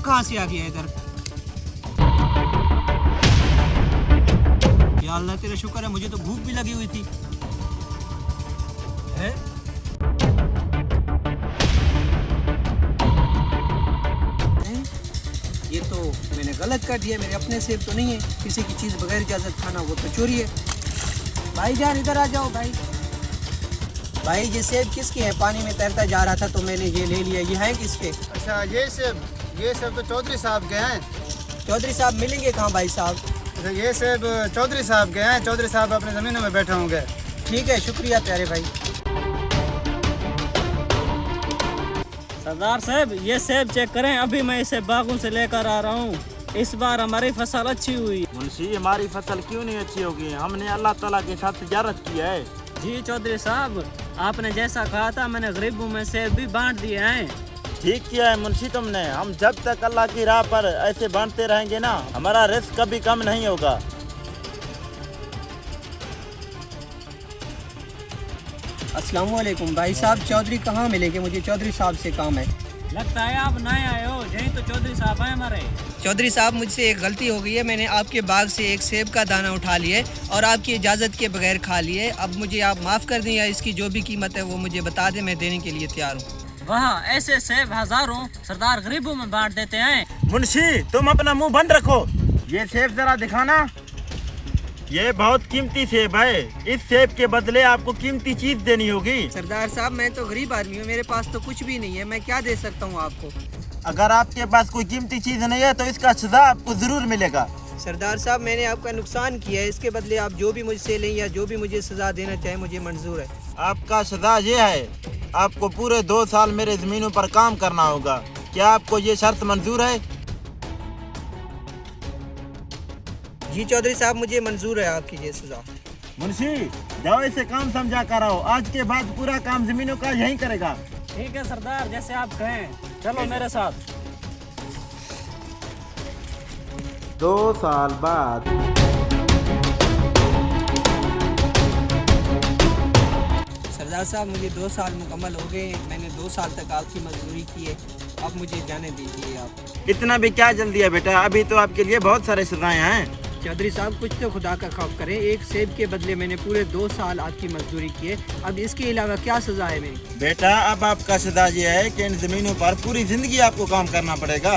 कहाँ से आ गया इधर? या अल्लाह तेरा शुक्र है, मुझे तो भूख भी लगी हुई थी। है? ये तो मैंने गलत कर दिया, मेरे अपने सेब तो नहीं है। किसी की चीज़ बगैर इजाज़त खाना वो तो चोरी है। भाईजान इधर आ जाओ भाई। भाई ये सेब किसके हैं? पानी में तैरता जा रहा था तो मैंने ये ले लिया। ये है किसके? अच्छा ये सेब तो चौधरी साहब के हैं। चौधरी साहब मिलेंगे कहाँ भाई साहब? अच्छा ये सेब चौधरी साहब के हैं। चौधरी साहब अपने ज़मीनों में बैठे होंगे। ठीक है, शुक्रिया प्यारे भाई। सरदार साहब ये सेब चेक करें, अभी मैं इसे बागों से लेकर आ रहा हूँ। इस बार हमारी फसल अच्छी हुई। मुंशी हमारी फसल क्यों नहीं अच्छी होगी? हमने अल्लाह ताला के साथ तिजारत की है। जी चौधरी साहब, आपने जैसा कहा था मैंने गरीबों में सेब भी बांट दिए हैं। ठीक किया है मुंशी तुमने। हम जब तक अल्लाह की राह पर ऐसे बांटते रहेंगे ना, हमारा रिस्क कभी कम नहीं होगा। अस्सलाम वालेकुम भाई साहब, चौधरी कहाँ मिलेंगे? मुझे चौधरी साहब से काम है। लगता है आप नए आए हो, यही तो चौधरी साहब हैं हमारे। चौधरी साहब मुझसे एक गलती हो गई है। मैंने आपके बाग से एक सेब का दाना उठा लिए और आपकी इजाज़त के बगैर खा लिए। अब मुझे आप माफ़ कर दें या इसकी जो भी कीमत है वो मुझे बता दें, मैं देने के लिए तैयार हूँ। वहाँ ऐसे सेब हजारों सरदार गरीबों में बांट देते हैं। मुंशी तुम अपना मुंह बंद रखो। ये सेब जरा दिखाना। ये बहुत कीमती सेब है। इस सेब के बदले आपको कीमती चीज देनी होगी। सरदार साहब मैं तो गरीब आदमी हूँ, मेरे पास तो कुछ भी नहीं है, मैं क्या दे सकता हूँ आपको? अगर आपके पास कोई कीमती चीज नहीं है तो इसका सजा आपको जरूर मिलेगा। सरदार साहब मैंने आपका नुकसान किया है, इसके बदले आप जो भी मुझसे लें या जो भी मुझे सजा देना चाहे मुझे मंजूर है। आपका सजा ये है, आपको पूरे 2 साल मेरे जमीनों पर काम करना होगा। क्या आपको ये शर्त मंजूर है? जी चौधरी साहब मुझे मंजूर है आपकी ये सजा। मुंशी जाओ इसे काम समझा कर आओ। आज के बाद पूरा काम जमीनों का यही करेगा। ठीक है सरदार, जैसे आप कहें। चलो मेरे साथ। 2 साल बाद। सरदार साहब मुझे 2 साल मुकम्मल हो गए। मैंने 2 साल तक आपकी मजदूरी की है, अब मुझे जाने दीजिए आप। इतना भी क्या जल्दी है बेटा, अभी तो आपके लिए बहुत सारे सजाएं हैं। चौधरी साहब कुछ तो खुदा का खौफ करें। एक सेब के बदले मैंने पूरे 2 साल आपकी मजदूरी की है, अब इसके अलावा क्या सजा है मेरी? बेटा अब आपका सजा ये है कि इन जमीनों पर पूरी जिंदगी आपको काम करना पड़ेगा।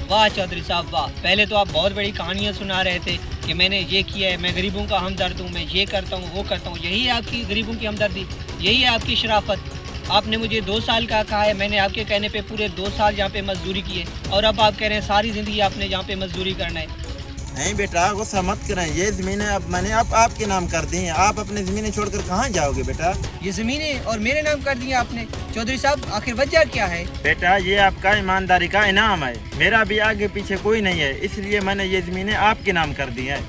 वाह चौधरी साहब वाह, पहले तो आप बहुत बड़ी कहानियाँ सुना रहे थे कि मैंने ये किया है, मैं गरीबों का हमदर्द हूँ, मैं ये करता हूँ वो करता हूँ। यही है आपकी गरीबों की हमदर्दी, यही है आपकी शराफत। आपने मुझे 2 साल का कहा है, मैंने आपके कहने पे पूरे 2 साल यहाँ पे मजदूरी की है और अब आप कह रहे हैं सारी ज़िंदगी आपने यहाँ पे मजदूरी करना है। नहीं बेटा गुस्सा मत करें, ये ज़मीनें अब मैंने अब आपके नाम कर दी हैं। आप अपनी ज़मीनें छोड़कर कहाँ जाओगे बेटा? ये ज़मीनें और मेरे नाम कर दिया आपने? चौधरी साहब आखिर वजह क्या है? बेटा ये आपका ईमानदारी का इनाम है। मेरा भी आगे पीछे कोई नहीं है, इसलिए मैंने ये ज़मीनें आपके नाम कर दी हैं।